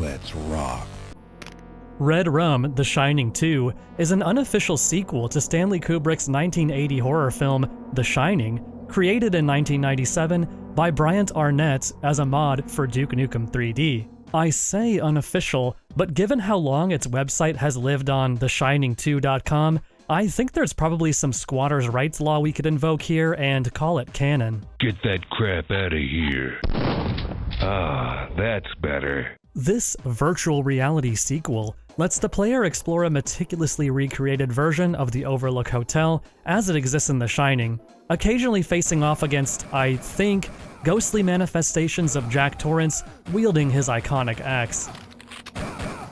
Let's rock. Redrum: The Shining 2 is an unofficial sequel to Stanley Kubrick's 1980 horror film The Shining, created in 1997 by Bryant Arnett as a mod for Duke Nukem 3D. I say unofficial, but given how long its website has lived on theshining2.com, I think there's probably some squatters' rights law we could invoke here and call it canon. Get that crap out of here. Ah, that's better. This virtual reality sequel lets the player explore a meticulously recreated version of the Overlook Hotel as it exists in The Shining, occasionally facing off against, I think, ghostly manifestations of Jack Torrance wielding his iconic axe.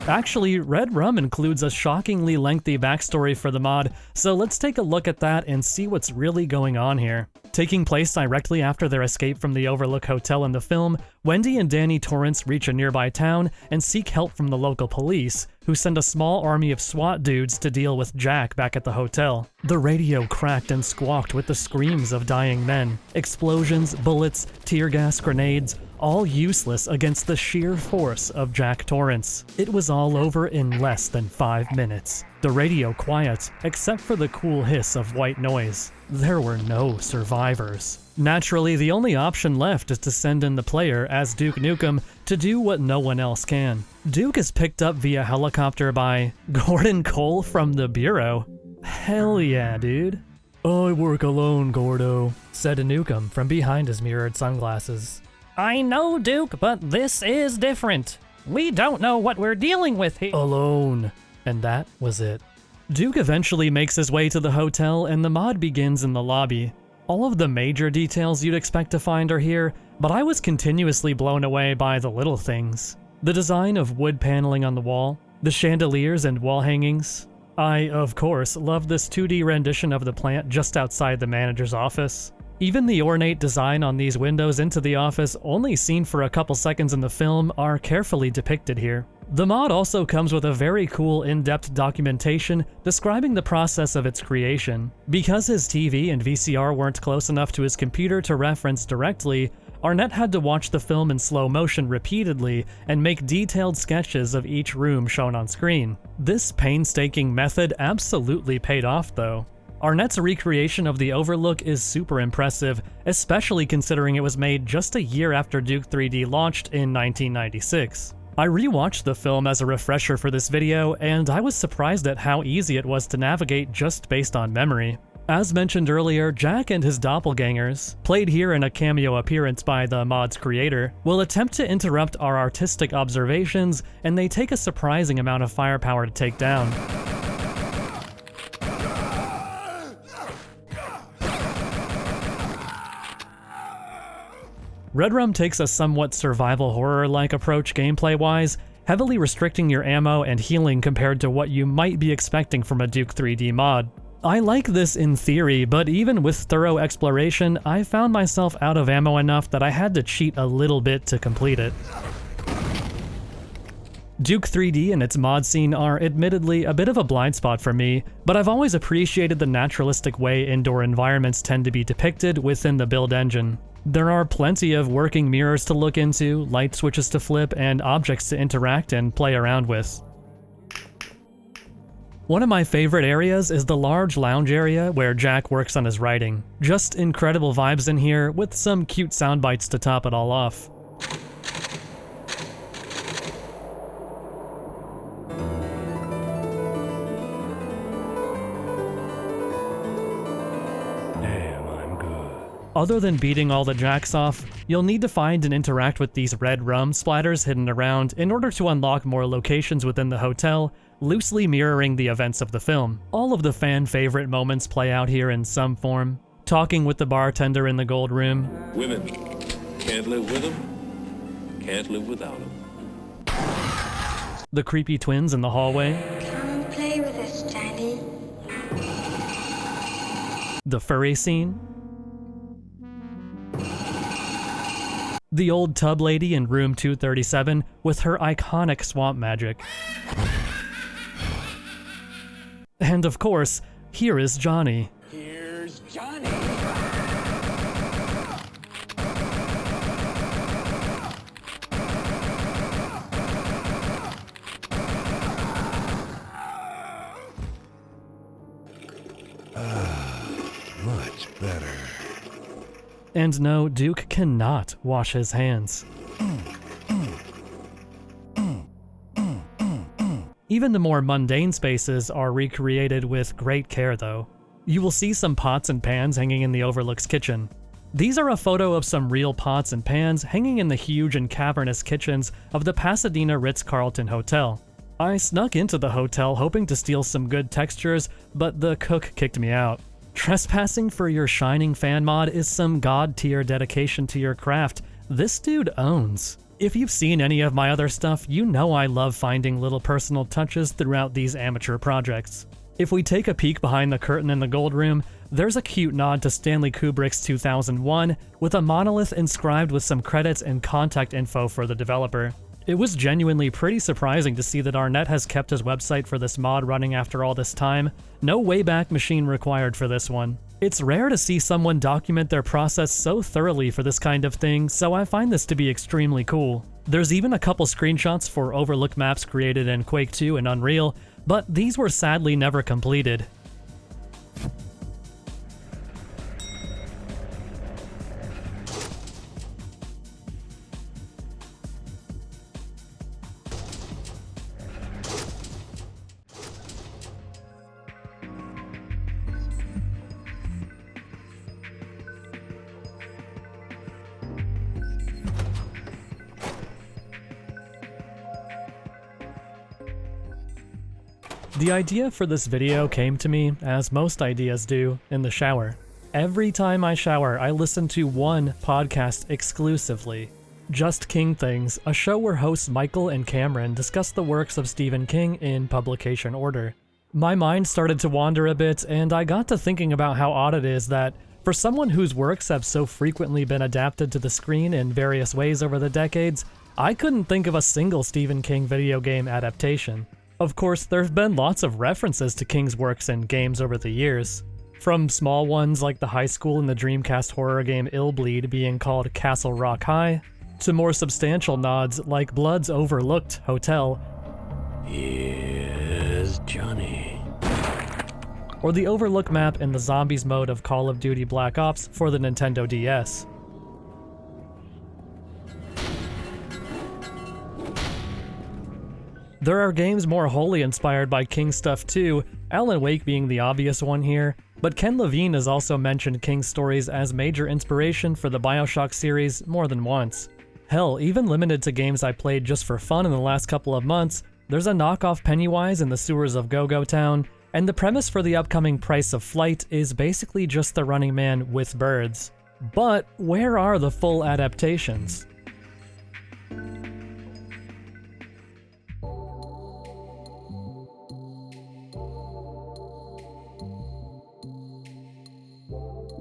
Actually, Redrum includes a shockingly lengthy backstory for the mod, so let's take a look at that and see what's really going on here. Taking place directly after their escape from the Overlook Hotel in the film, Wendy and Danny Torrance reach a nearby town and seek help from the local police, who send a small army of SWAT dudes to deal with Jack back at the hotel. The radio cracked and squawked with the screams of dying men. Explosions, bullets, tear gas grenades, all useless against the sheer force of Jack Torrance. It was all over in less than 5 minutes. The radio quiet, except for the cool hiss of white noise. There were no survivors. Naturally, the only option left is to send in the player as Duke Nukem to do what no one else can. Duke is picked up via helicopter by Gordon Cole from the Bureau. Hell yeah, dude. I work alone, Gordo, said Nukem from behind his mirrored sunglasses. I know, Duke, but this is different. We don't know what we're dealing with here. Alone. And that was it. Duke eventually makes his way to the hotel and the mod begins in the lobby. All of the major details you'd expect to find are here, but I was continuously blown away by the little things. The design of wood paneling on the wall, the chandeliers and wall hangings. I, of course, love this 2D rendition of the plant just outside the manager's office. Even the ornate design on these windows into the office, only seen for a couple seconds in the film, are carefully depicted here. The mod also comes with a very cool in-depth documentation describing the process of its creation. Because his TV and VCR weren't close enough to his computer to reference directly, Arnett had to watch the film in slow motion repeatedly and make detailed sketches of each room shown on screen. This painstaking method absolutely paid off though. Arnett's recreation of the Overlook is super impressive, especially considering it was made just a year after Duke 3D launched in 1996. I rewatched the film as a refresher for this video, and I was surprised at how easy it was to navigate just based on memory. As mentioned earlier, Jack and his doppelgangers, played here in a cameo appearance by the mod's creator, will attempt to interrupt our artistic observations, and they take a surprising amount of firepower to take down. Redrum takes a somewhat survival horror-like approach gameplay-wise, heavily restricting your ammo and healing compared to what you might be expecting from a Duke 3D mod. I like this in theory, but even with thorough exploration, I found myself out of ammo enough that I had to cheat a little bit to complete it. Duke 3D and its mod scene are admittedly a bit of a blind spot for me, but I've always appreciated the naturalistic way indoor environments tend to be depicted within the build engine. There are plenty of working mirrors to look into, light switches to flip, and objects to interact and play around with. One of my favorite areas is the large lounge area where Jack works on his writing. Just incredible vibes in here, with some cute sound bites to top it all off. Other than beating all the Jacks off, you'll need to find and interact with these Redrum splatters hidden around in order to unlock more locations within the hotel, loosely mirroring the events of the film. All of the fan-favorite moments play out here in some form. Talking with the bartender in the gold room. Women, can't live with them, can't live without them. The creepy twins in the hallway. Come and play with us, Daddy. The furry scene. The old tub lady in room 237 with her iconic swamp magic. And of course, here is Johnny. Here's Johnny. And no, Duke cannot wash his hands. Even the more mundane spaces are recreated with great care though. You will see some pots and pans hanging in the Overlook's kitchen. These are a photo of some real pots and pans hanging in the huge and cavernous kitchens of the Pasadena Ritz-Carlton Hotel. I snuck into the hotel hoping to steal some good textures, but the cook kicked me out. Trespassing for your shining fan mod is some god-tier dedication to your craft. This dude owns. If you've seen any of my other stuff, you know I love finding little personal touches throughout these amateur projects. If we take a peek behind the curtain in the Gold Room, there's a cute nod to Stanley Kubrick's 2001, with a monolith inscribed with some credits and contact info for the developer. It was genuinely pretty surprising to see that Arnett has kept his website for this mod running after all this time. No Wayback Machine required for this one. It's rare to see someone document their process so thoroughly for this kind of thing, so I find this to be extremely cool. There's even a couple screenshots for Overlook maps created in Quake 2 and Unreal, but these were sadly never completed. The idea for this video came to me, as most ideas do, in the shower. Every time I shower, I listen to one podcast exclusively. Just King Things, a show where hosts Michael and Cameron discuss the works of Stephen King in publication order. My mind started to wander a bit, and I got to thinking about how odd it is that, for someone whose works have so frequently been adapted to the screen in various ways over the decades, I couldn't think of a single Stephen King video game adaptation. Of course, there have been lots of references to King's works in games over the years. From small ones like the high school and the Dreamcast horror game Illbleed being called Castle Rock High, to more substantial nods like Blood's Overlooked Hotel, Here's Johnny. or the Overlook map in the Zombies mode of Call of Duty Black Ops for the Nintendo DS. There are games more wholly inspired by King stuff too, Alan Wake being the obvious one here, but Ken Levine has also mentioned King's stories as major inspiration for the BioShock series more than once. Hell, even limited to games I played just for fun in the last couple of months, there's a knockoff Pennywise in the sewers of Go-Go Town, and the premise for the upcoming Price of Flight is basically just the Running Man with birds. But where are the full adaptations?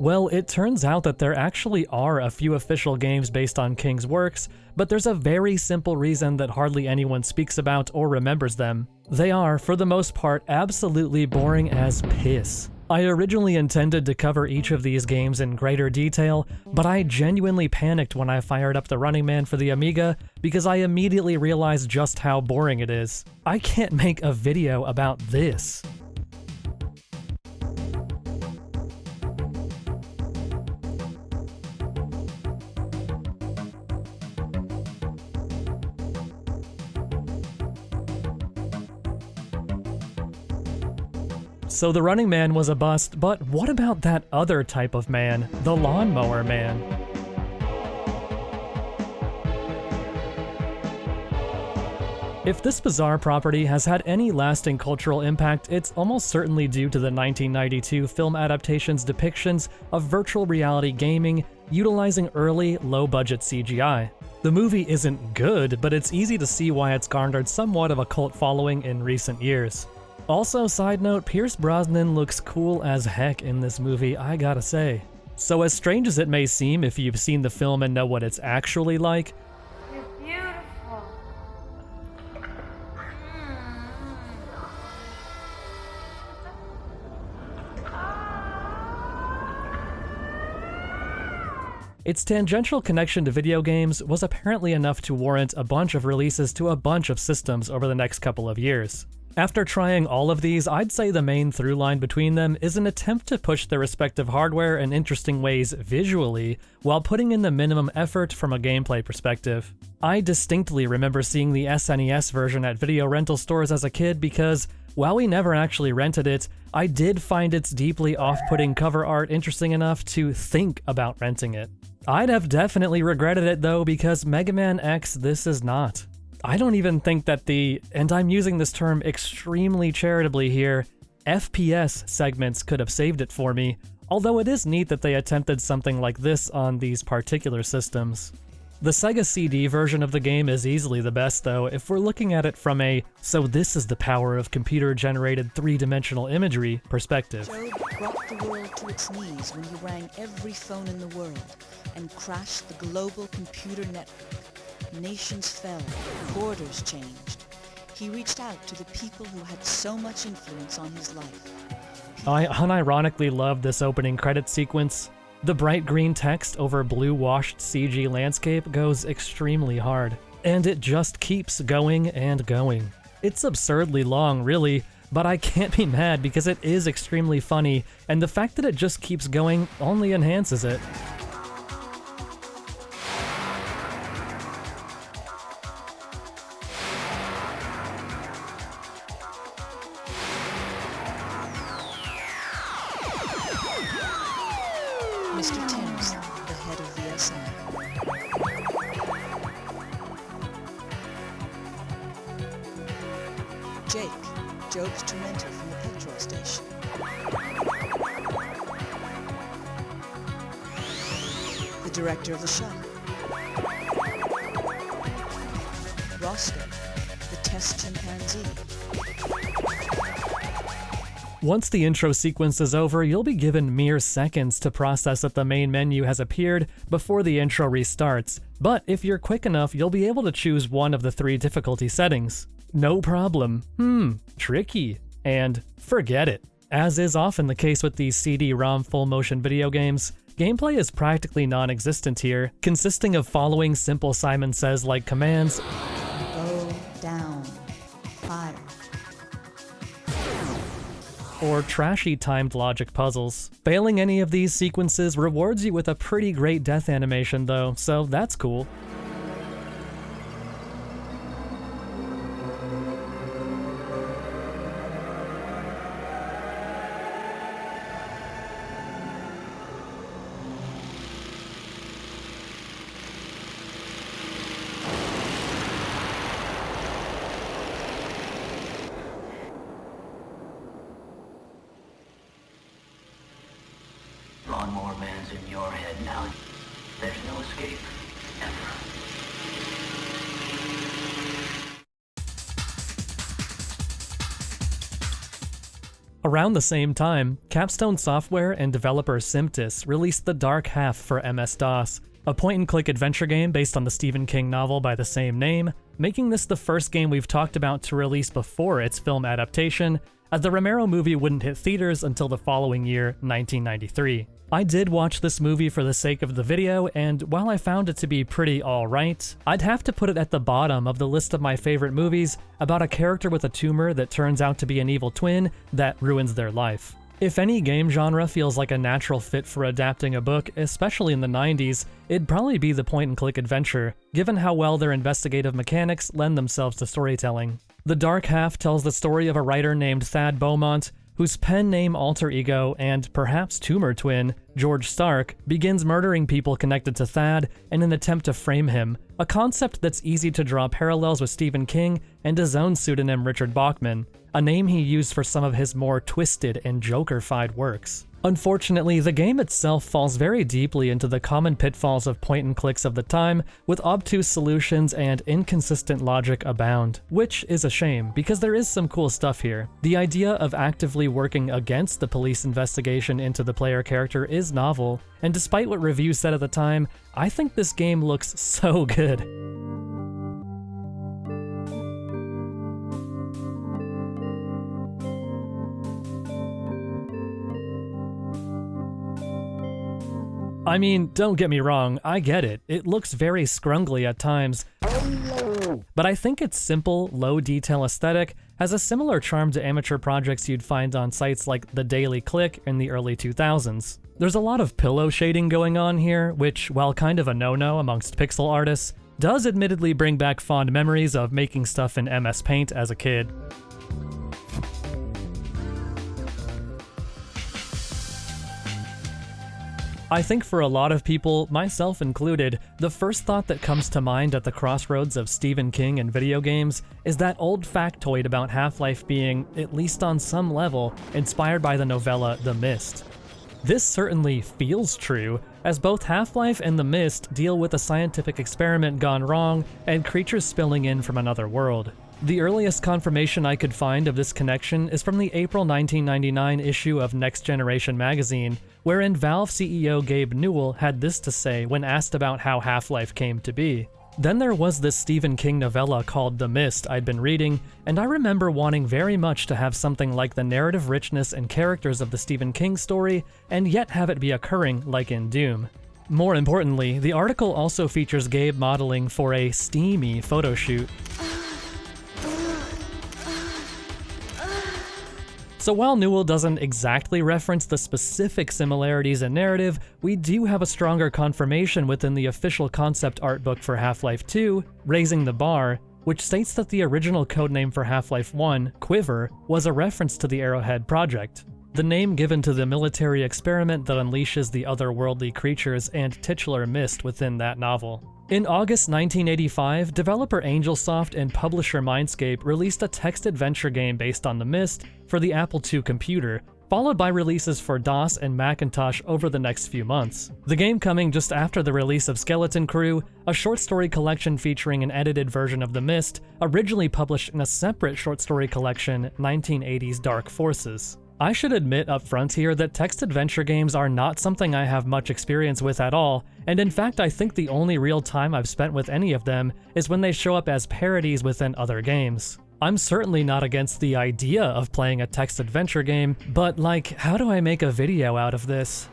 Well, it turns out that there actually are a few official games based on King's works, but there's a very simple reason that hardly anyone speaks about or remembers them. They are, for the most part, absolutely boring as piss. I originally intended to cover each of these games in greater detail, but I genuinely panicked when I fired up the Running Man for the Amiga because I immediately realized just how boring it is. I can't make a video about this. So the Running Man was a bust, but what about that other type of man, the Lawnmower Man? If this bizarre property has had any lasting cultural impact, it's almost certainly due to the 1992 film adaptation's depictions of virtual reality gaming utilizing early, low-budget CGI. The movie isn't good, but it's easy to see why it's garnered somewhat of a cult following in recent years. Also, side note, Pierce Brosnan looks cool as heck in this movie, I gotta say. So as strange as it may seem if you've seen the film and know what it's actually like, You're beautiful. its tangential connection to video games was apparently enough to warrant a bunch of releases to a bunch of systems over the next couple of years. After trying all of these, I'd say the main through line between them is an attempt to push their respective hardware in interesting ways visually, while putting in the minimum effort from a gameplay perspective. I distinctly remember seeing the SNES version at video rental stores as a kid because, while we never actually rented it, I did find its deeply off-putting cover art interesting enough to think about renting it. I'd have definitely regretted it though, because Mega Man X this is not. I don't even think that and I'm using this term extremely charitably here, FPS segments could have saved it for me, although it is neat that they attempted something like this on these particular systems. The Sega CD version of the game is easily the best though, if we're looking at it from a "so this is the power of computer-generated three-dimensional imagery" perspective. Job brought the world to its knees when he rang every phone in the world and crashed the global computer network. Nations fell, borders changed. He reached out to the people who had so much influence on his life. I unironically love this opening credits sequence. The bright green text over blue-washed CG landscape goes extremely hard, and it just keeps going and going. It's absurdly long, really, but I can't be mad because it is extremely funny, and the fact that it just keeps going only enhances it. Mr. Timms, the head of VSM. Jake, Job's tormentor from the petrol station. The director of the shop. Roscoe, the test chimpanzee. Once the intro sequence is over, you'll be given mere seconds to process that the main menu has appeared before the intro restarts, but if you're quick enough, you'll be able to choose one of the 3 difficulty settings. No problem. Tricky. And forget it. As is often the case with these CD-ROM full-motion video games, gameplay is practically non-existent here, consisting of following simple Simon Says-like commands. Go down. Fire. Or trashy timed logic puzzles. Failing any of these sequences rewards you with a pretty great death animation though, so that's cool. Lawnmower man's in your head now. There's no escape. Ever. Around the same time, Capstone Software and developer Symptis released The Dark Half for MS-DOS, a point-and-click adventure game based on the Stephen King novel by the same name, making this the first game we've talked about to release before its film adaptation, as the Romero movie wouldn't hit theaters until the following year, 1993. I did watch this movie for the sake of the video, and while I found it to be pretty alright, I'd have to put it at the bottom of the list of my favorite movies about a character with a tumor that turns out to be an evil twin that ruins their life. If any game genre feels like a natural fit for adapting a book, especially in the 90s, it'd probably be the point-and-click adventure, given how well their investigative mechanics lend themselves to storytelling. The Dark Half tells the story of a writer named Thad Beaumont, whose pen name alter ego and perhaps tumor twin, George Stark, begins murdering people connected to Thad in an attempt to frame him, a concept that's easy to draw parallels with Stephen King and his own pseudonym Richard Bachman, a name he used for some of his more twisted and Joker-fied works. Unfortunately, the game itself falls very deeply into the common pitfalls of point-and-clicks of the time, with obtuse solutions and inconsistent logic abound, which is a shame, because there is some cool stuff here. The idea of actively working against the police investigation into the player character is novel, and despite what reviews said at the time, I think this game looks so good. I mean, don't get me wrong, I get it. It looks very scrungly at times. but I think its simple, low-detail aesthetic has a similar charm to amateur projects you'd find on sites like The Daily Click in the early 2000s. There's a lot of pillow shading going on here, which, while kind of a no-no amongst pixel artists, does admittedly bring back fond memories of making stuff in MS Paint as a kid. I think for a lot of people, myself included, the first thought that comes to mind at the crossroads of Stephen King and video games is that old factoid about Half-Life being, at least on some level, inspired by the novella The Mist. This certainly feels true, as both Half-Life and The Mist deal with a scientific experiment gone wrong and creatures spilling in from another world. The earliest confirmation I could find of this connection is from the April 1999 issue of Next Generation magazine, wherein Valve CEO Gabe Newell had this to say when asked about how Half-Life came to be. Then there was this Stephen King novella called The Mist I'd been reading, and I remember wanting very much to have something like the narrative richness and characters of the Stephen King story, and yet have it be occurring like in Doom. More importantly, the article also features Gabe modeling for a steamy photo shoot. So while Newell doesn't exactly reference the specific similarities in narrative, we do have a stronger confirmation within the official concept art book for Half-Life 2, Raising the Bar, which states that the original codename for Half-Life 1, Quiver, was a reference to the Arrowhead project, the name given to the military experiment that unleashes the otherworldly creatures and titular Mist within that novel. In August 1985, developer Angelsoft and publisher Mindscape released a text adventure game based on The Mist for the Apple II computer, followed by releases for DOS and Macintosh over the next few months. The game coming just after the release of Skeleton Crew, a short story collection featuring an edited version of The Mist, originally published in a separate short story collection, 1980's Dark Forces. I should admit up front here that text adventure games are not something I have much experience with at all, and in fact I think the only real time I've spent with any of them is when they show up as parodies within other games. I'm certainly not against the idea of playing a text adventure game, but like, how do I make a video out of this?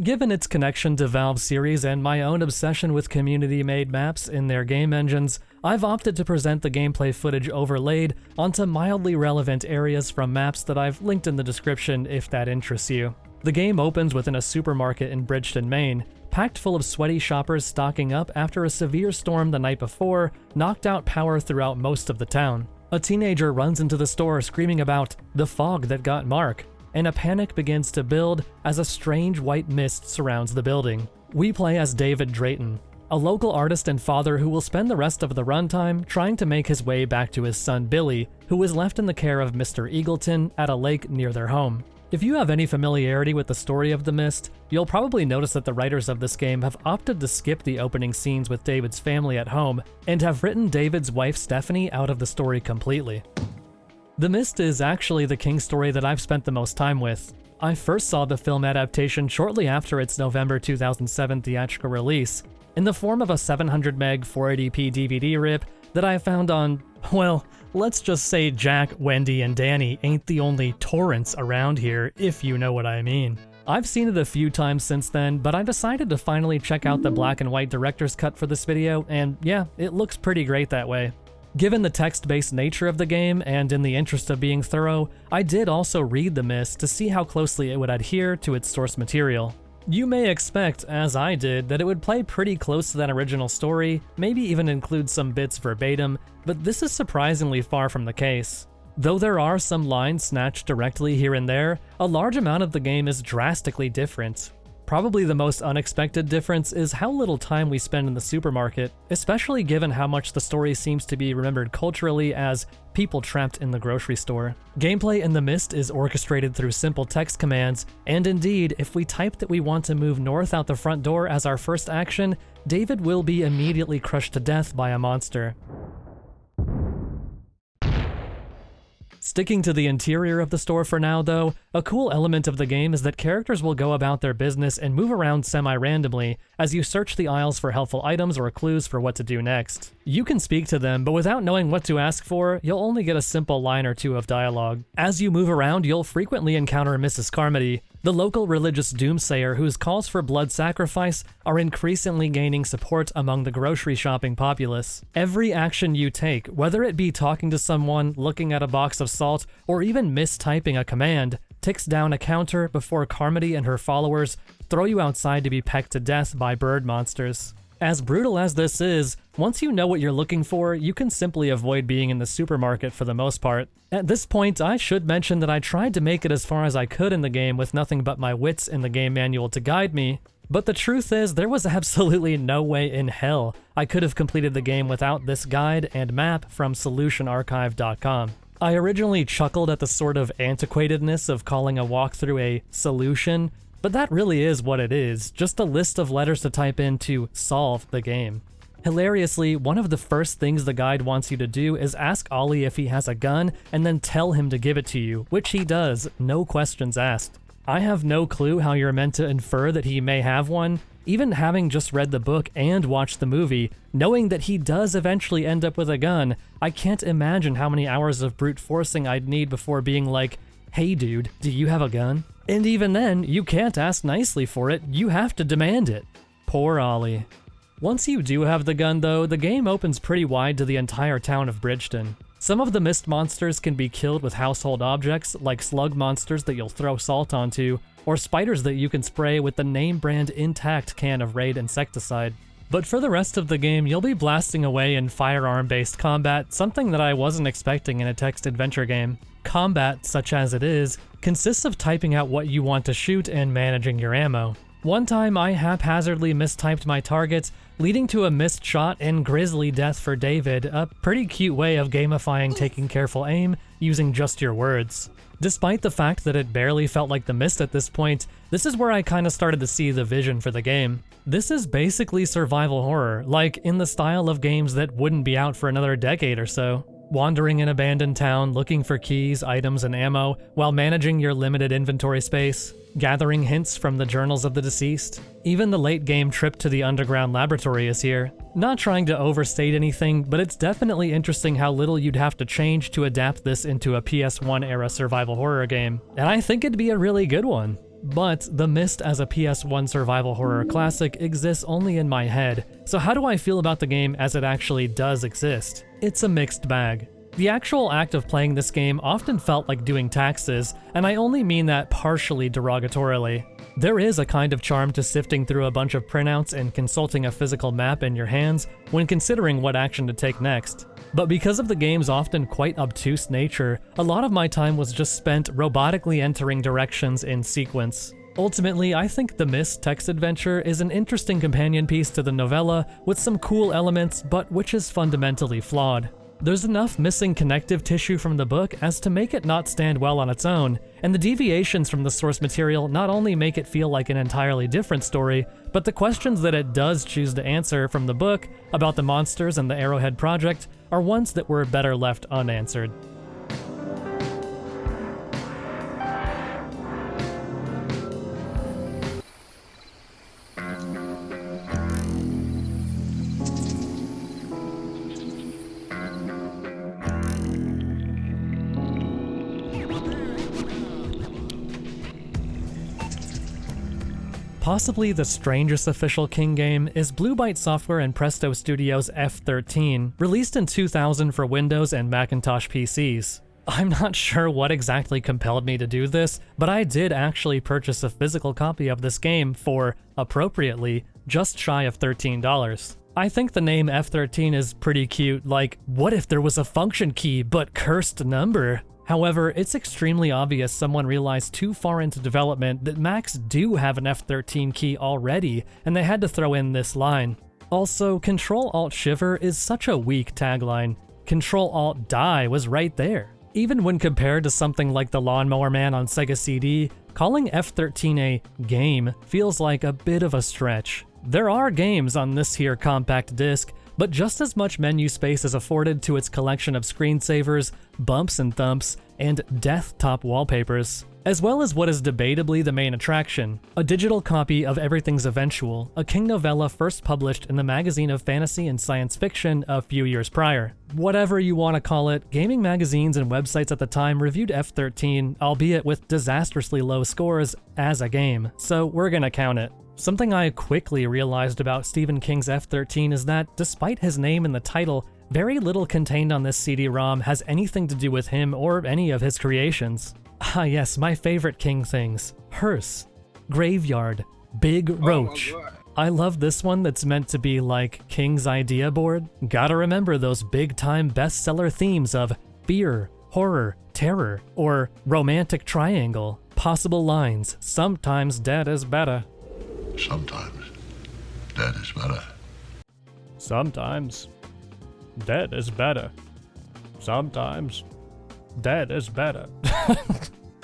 Given its connection to Valve series and my own obsession with community-made maps in their game engines, I've opted to present the gameplay footage overlaid onto mildly relevant areas from maps that I've linked in the description if that interests you. The game opens within a supermarket in Bridgeton, Maine, packed full of sweaty shoppers stocking up after a severe storm the night before knocked out power throughout most of the town. A teenager runs into the store screaming about the fog that got Mark, and a panic begins to build as a strange white mist surrounds the building. We play as David Drayton, a local artist and father who will spend the rest of the runtime trying to make his way back to his son Billy, who was left in the care of Mr. Eagleton at a lake near their home. If you have any familiarity with the story of The Mist, you'll probably notice that the writers of this game have opted to skip the opening scenes with David's family at home, and have written David's wife Stephanie out of the story completely. The Mist is actually the King story that I've spent the most time with. I first saw the film adaptation shortly after its November 2007 theatrical release, in the form of a 700 meg 480p DVD rip that I found on, well, let's just say Jack, Wendy, and Danny ain't the only torrents around here, if you know what I mean. I've seen it a few times since then, but I decided to finally check out the black and white director's cut for this video, and yeah, it looks pretty great that way. Given the text-based nature of the game, and in the interest of being thorough, I did also read The Mist to see how closely it would adhere to its source material. You may expect, as I did, that it would play pretty close to that original story, maybe even include some bits verbatim, but this is surprisingly far from the case. Though there are some lines snatched directly here and there, a large amount of the game is drastically different. Probably the most unexpected difference is how little time we spend in the supermarket, especially given how much the story seems to be remembered culturally as people trapped in the grocery store. Gameplay in The Mist is orchestrated through simple text commands, and indeed, if we type that we want to move north out the front door as our first action, David will be immediately crushed to death by a monster. Sticking to the interior of the store for now though, a cool element of the game is that characters will go about their business and move around semi-randomly as you search the aisles for helpful items or clues for what to do next. You can speak to them, but without knowing what to ask for, you'll only get a simple line or two of dialogue. As you move around, you'll frequently encounter Mrs. Carmody, the local religious doomsayer whose calls for blood sacrifice are increasingly gaining support among the grocery shopping populace. Every action you take, whether it be talking to someone, looking at a box of salt, or even mistyping a command, ticks down a counter before Carmody and her followers throw you outside to be pecked to death by bird monsters. As brutal as this is, once you know what you're looking for, you can simply avoid being in the supermarket for the most part. At this point, I should mention that I tried to make it as far as I could in the game with nothing but my wits in the game manual to guide me, but the truth is there was absolutely no way in hell I could have completed the game without this guide and map from solutionarchive.com. I originally chuckled at the sort of antiquatedness of calling a walkthrough a solution, but that really is what it is, just a list of letters to type in to solve the game. Hilariously, one of the first things the guide wants you to do is ask Ollie if he has a gun and then tell him to give it to you, which he does, no questions asked. I have no clue how you're meant to infer that he may have one. Even having just read the book and watched the movie, knowing that he does eventually end up with a gun, I can't imagine how many hours of brute forcing I'd need before being like, "Hey dude, do you have a gun?" And even then, you can't ask nicely for it, you have to demand it. Poor Ollie. Once you do have the gun though, the game opens pretty wide to the entire town of Bridgeton. Some of the mist monsters can be killed with household objects, like slug monsters that you'll throw salt onto, or spiders that you can spray with the name brand intact can of Raid insecticide. But for the rest of the game, you'll be blasting away in firearm-based combat, something that I wasn't expecting in a text-adventure game. Combat, such as it is, consists of typing out what you want to shoot and managing your ammo. One time I haphazardly mistyped my targets, leading to a missed shot and grisly death for David, a pretty cute way of gamifying taking careful aim using just your words. Despite the fact that it barely felt like The Mist at this point, this is where I kinda started to see the vision for the game. This is basically survival horror, like in the style of games that wouldn't be out for another decade or so. Wandering an abandoned town, looking for keys, items, and ammo, while managing your limited inventory space. Gathering hints from the journals of the deceased. Even the late-game trip to the underground laboratory is here. Not trying to overstate anything, but it's definitely interesting how little you'd have to change to adapt this into a PS1-era survival horror game. And I think it'd be a really good one. But The Mist as a PS1 survival horror classic exists only in my head, so how do I feel about the game as it actually does exist? It's a mixed bag. The actual act of playing this game often felt like doing taxes, and I only mean that partially derogatorily. There is a kind of charm to sifting through a bunch of printouts and consulting a physical map in your hands when considering what action to take next. But because of the game's often quite obtuse nature, a lot of my time was just spent robotically entering directions in sequence. Ultimately, I think The Mist text adventure is an interesting companion piece to the novella with some cool elements, but which is fundamentally flawed. There's enough missing connective tissue from the book as to make it not stand well on its own, and the deviations from the source material not only make it feel like an entirely different story, but the questions that it does choose to answer from the book about the monsters and the Arrowhead Project are ones that were better left unanswered. Possibly the strangest official King game is Blue Byte Software and Presto Studios F13, released in 2000 for Windows and Macintosh PCs. I'm not sure what exactly compelled me to do this, but I did actually purchase a physical copy of this game for, appropriately, just shy of $13. I think the name F13 is pretty cute, like, what if there was a function key but cursed number? However, it's extremely obvious someone realized too far into development that Macs do have an F13 key already, and they had to throw in this line. Also, Control-Alt-Shiver is such a weak tagline. Control-Alt-Die was right there. Even when compared to something like the Lawnmower Man on Sega CD, calling F13 a game feels like a bit of a stretch. There are games on this here compact disc, but just as much menu space is afforded to its collection of screensavers, bumps and thumps, and death-top wallpapers, as well as what is debatably the main attraction, a digital copy of Everything's Eventual, a King novella first published in the Magazine of Fantasy and Science Fiction a few years prior. Whatever you want to call it, gaming magazines and websites at the time reviewed F13, albeit with disastrously low scores, as a game, so we're gonna count it. Something I quickly realized about Stephen King's F13 is that, despite his name in the title, very little contained on this CD-ROM has anything to do with him or any of his creations. Ah yes, my favorite King things. Hearse, Graveyard, Big Roach. I love this one that's meant to be like King's idea board. Gotta remember those big-time bestseller themes of fear, horror, terror, or romantic triangle. Possible lines, sometimes dead is better. Sometimes dead is better. Sometimes dead is better. Sometimes dead is better.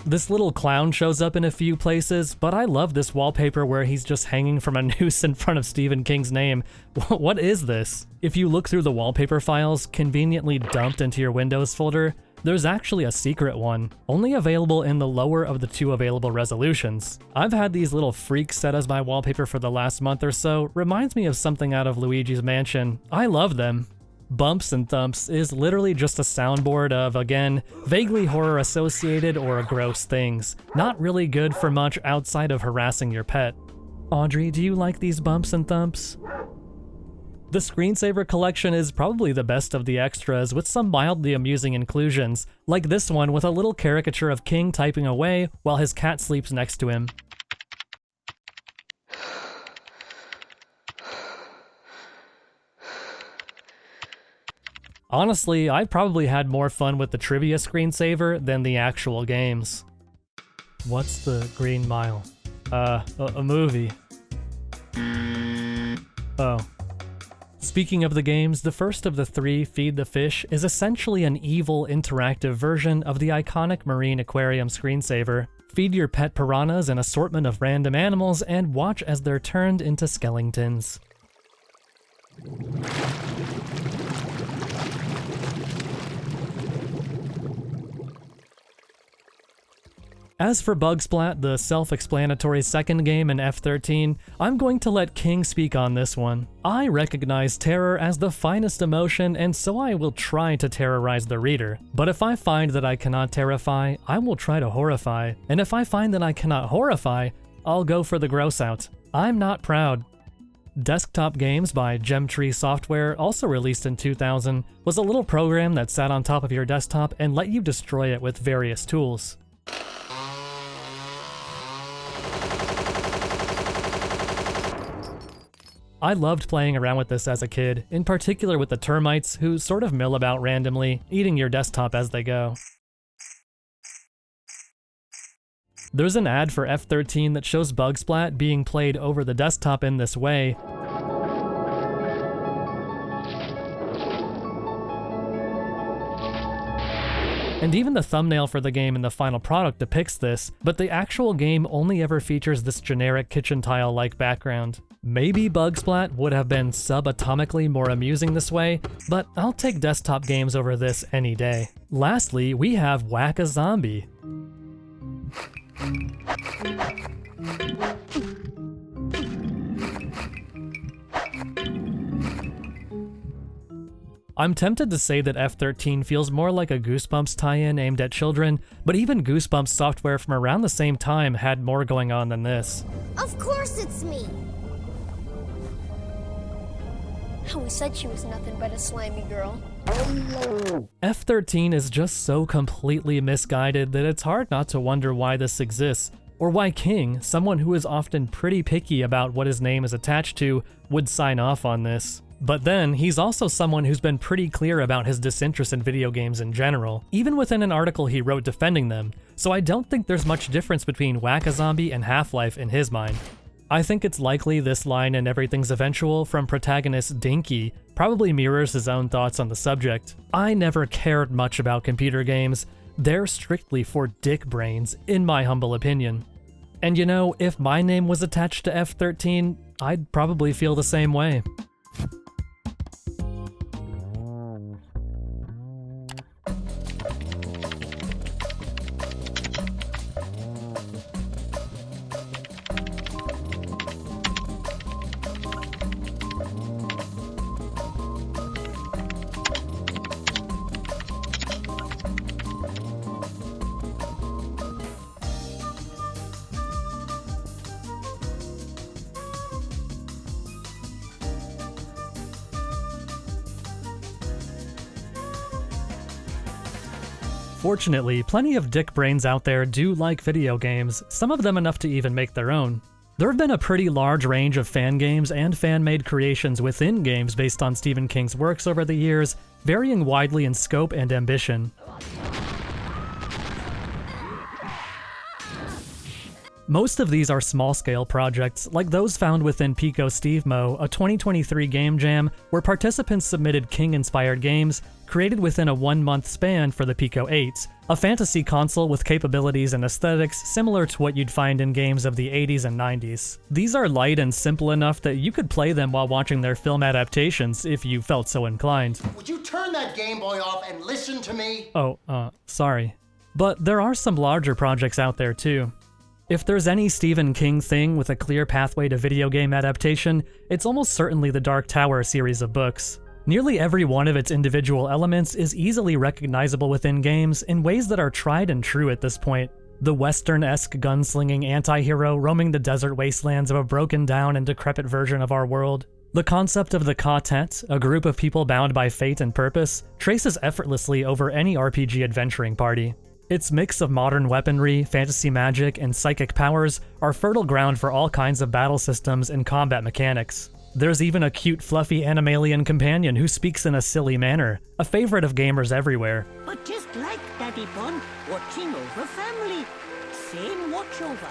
This little clown shows up in a few places, but I love this wallpaper where he's just hanging from a noose in front of Stephen King's name. What is this? If you look through the wallpaper files conveniently dumped into your Windows folder, there's actually a secret one, only available in the lower of the two available resolutions. I've had these little freaks set as my wallpaper for the last month or so. Reminds me of something out of Luigi's Mansion. I love them. Bumps and Thumps is literally just a soundboard of, again, vaguely horror associated or gross things. Not really good for much outside of harassing your pet. Audrey, do you like these Bumps and Thumps? The screensaver collection is probably the best of the extras, with some mildly amusing inclusions, like this one with a little caricature of King typing away while his cat sleeps next to him. Honestly, I probably had more fun with the trivia screensaver than the actual games. What's the Green Mile? A movie. Oh. Speaking of the games, the first of the three, Feed the Fish, is essentially an evil interactive version of the iconic marine aquarium screensaver. Feed your pet piranhas an assortment of random animals and watch as they're turned into skeletons. As for Bugsplat, the self-explanatory second game in F13, I'm going to let King speak on this one. I recognize terror as the finest emotion, and so I will try to terrorize the reader. But if I find that I cannot terrify, I will try to horrify. And if I find that I cannot horrify, I'll go for the gross out. I'm not proud. Desktop Games by Gemtree Software, also released in 2000, was a little program that sat on top of your desktop and let you destroy it with various tools. I loved playing around with this as a kid, in particular with the termites who sort of mill about randomly, eating your desktop as they go. There's an ad for F13 that shows Bugsplat being played over the desktop in this way. And even the thumbnail for the game in the final product depicts this, but the actual game only ever features this generic kitchen tile-like background. Maybe Bugsplat would have been subatomically more amusing this way, but I'll take desktop games over this any day. Lastly, we have Whack-A-Zombie. I'm tempted to say that F13 feels more like a Goosebumps tie-in aimed at children, but even Goosebumps software from around the same time had more going on than this. Of course it's me! I always said she was nothing but a slimy girl. F13 is just so completely misguided that it's hard not to wonder why this exists, or why King, someone who is often pretty picky about what his name is attached to, would sign off on this. But then, he's also someone who's been pretty clear about his disinterest in video games in general, even within an article he wrote defending them, so I don't think there's much difference between Whack-A-Zombie and Half-Life in his mind. I think it's likely this line in Everything's Eventual from protagonist Dinky probably mirrors his own thoughts on the subject. I never cared much about computer games. They're strictly for dick brains, in my humble opinion. And you know, if my name was attached to F13, I'd probably feel the same way. Unfortunately, plenty of dick brains out there do like video games, some of them enough to even make their own. There have been a pretty large range of fan games and fan-made creations within games based on Stephen King's works over the years, varying widely in scope and ambition. Most of these are small-scale projects, like those found within Pico Stevemo, a 2023 game jam where participants submitted King-inspired games created within a 1-month span for the Pico 8, a fantasy console with capabilities and aesthetics similar to what you'd find in games of the 80s and 90s. These are light and simple enough that you could play them while watching their film adaptations if you felt so inclined. Would you turn that Game Boy off and listen to me? Sorry. But there are some larger projects out there too. If there's any Stephen King thing with a clear pathway to video game adaptation, it's almost certainly the Dark Tower series of books. Nearly every one of its individual elements is easily recognizable within games in ways that are tried and true at this point. The Western-esque gunslinging anti-hero roaming the desert wastelands of a broken down and decrepit version of our world. The concept of the Quartet, a group of people bound by fate and purpose, traces effortlessly over any RPG adventuring party. Its mix of modern weaponry, fantasy magic, and psychic powers are fertile ground for all kinds of battle systems and combat mechanics. There's even a cute, fluffy animalian companion who speaks in a silly manner, a favorite of gamers everywhere. But just like Daddy Bun, watching over family. Same watch over.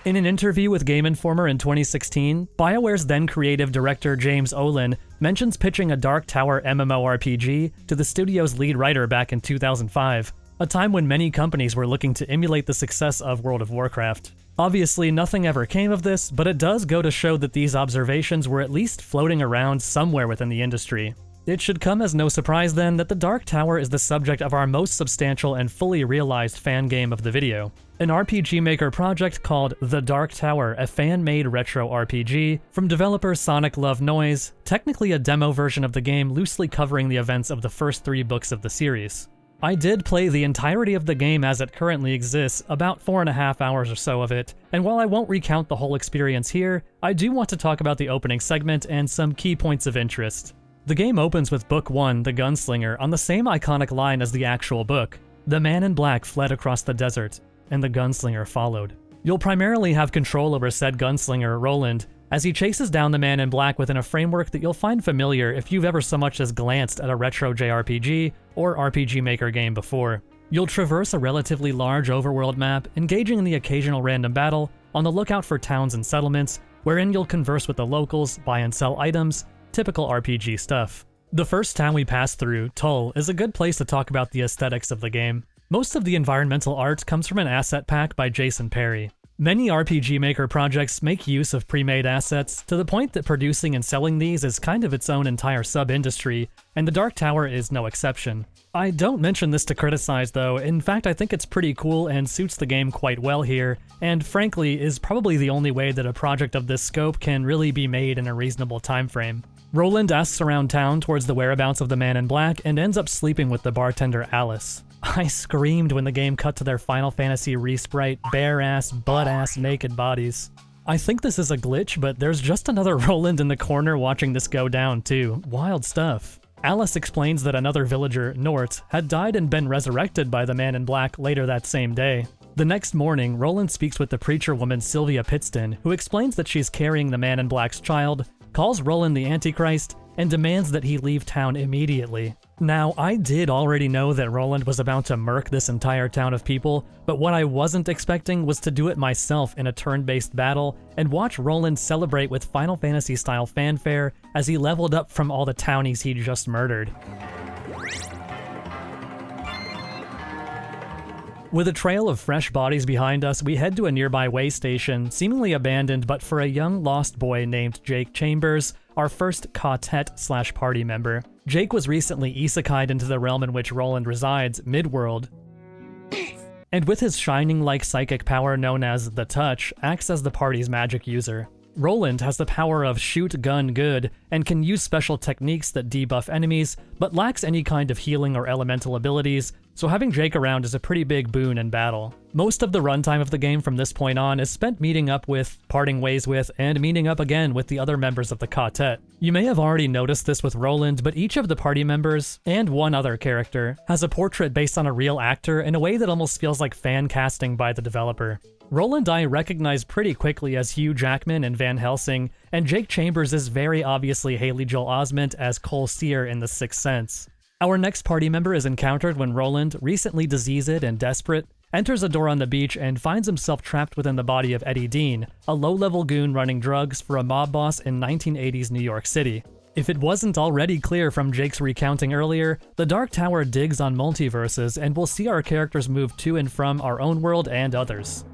In an interview with Game Informer in 2016, BioWare's then creative director James Olin mentions pitching a Dark Tower MMORPG to the studio's lead writer back in 2005. A time when many companies were looking to emulate the success of World of Warcraft. Obviously, nothing ever came of this, but it does go to show that these observations were at least floating around somewhere within the industry. It should come as no surprise then that the Dark Tower is the subject of our most substantial and fully realized fan game of the video. An RPG Maker project called The Dark Tower, a fan-made retro RPG, from developer Sonic Love Noise, technically a demo version of the game loosely covering the events of the first 3 books of the series. I did play the entirety of the game as it currently exists, about 4.5 hours or so of it, and while I won't recount the whole experience here, I do want to talk about the opening segment and some key points of interest. The game opens with Book 1, The Gunslinger, on the same iconic line as the actual book. The man in black fled across the desert, and the gunslinger followed. You'll primarily have control over said gunslinger, Roland, as he chases down the man in black within a framework that you'll find familiar if you've ever so much as glanced at a retro JRPG or RPG Maker game before. You'll traverse a relatively large overworld map, engaging in the occasional random battle, on the lookout for towns and settlements, wherein you'll converse with the locals, buy and sell items, typical RPG stuff. The first town we pass through, Tull, is a good place to talk about the aesthetics of the game. Most of the environmental art comes from an asset pack by Jason Perry. Many RPG Maker projects make use of pre-made assets, to the point that producing and selling these is kind of its own entire sub-industry, and the Dark Tower is no exception. I don't mention this to criticize though, in fact I think it's pretty cool and suits the game quite well here, and frankly is probably the only way that a project of this scope can really be made in a reasonable time frame. Roland asks around town towards the whereabouts of the man in black and ends up sleeping with the bartender Alice. I screamed when the game cut to their Final Fantasy re-sprite, bare-ass, butt-ass naked bodies. I think this is a glitch, but there's just another Roland in the corner watching this go down too. Wild stuff. Alice explains that another villager, Nort, had died and been resurrected by the man in black later that same day. The next morning, Roland speaks with the preacher woman Sylvia Pittston, who explains that she's carrying the man in black's child, calls Roland the Antichrist, and demands that he leave town immediately. Now, I did already know that Roland was about to murk this entire town of people, but what I wasn't expecting was to do it myself in a turn-based battle and watch Roland celebrate with Final Fantasy-style fanfare as he leveled up from all the townies he'd just murdered. With a trail of fresh bodies behind us, we head to a nearby way station, seemingly abandoned but for a young lost boy named Jake Chambers, our first quartet/party member. Jake was recently isekai'd into the realm in which Roland resides, Midworld, and with his shining-like psychic power known as the Touch, acts as the party's magic user. Roland has the power of shoot gun good and can use special techniques that debuff enemies, but lacks any kind of healing or elemental abilities, so having Jake around is a pretty big boon in battle. Most of the runtime of the game from this point on is spent meeting up with, parting ways with, and meeting up again with the other members of the quartet. You may have already noticed this with Roland, but each of the party members, and one other character, has a portrait based on a real actor in a way that almost feels like fan casting by the developer. Roland I recognized pretty quickly as Hugh Jackman in Van Helsing, and Jake Chambers is very obviously Haley Joel Osment as Cole Sear in The Sixth Sense. Our next party member is encountered when Roland, recently diseased and desperate, enters a door on the beach and finds himself trapped within the body of Eddie Dean, a low-level goon running drugs for a mob boss in 1980s New York City. If it wasn't already clear from Jake's recounting earlier, the Dark Tower digs on multiverses and will see our characters move to and from our own world and others.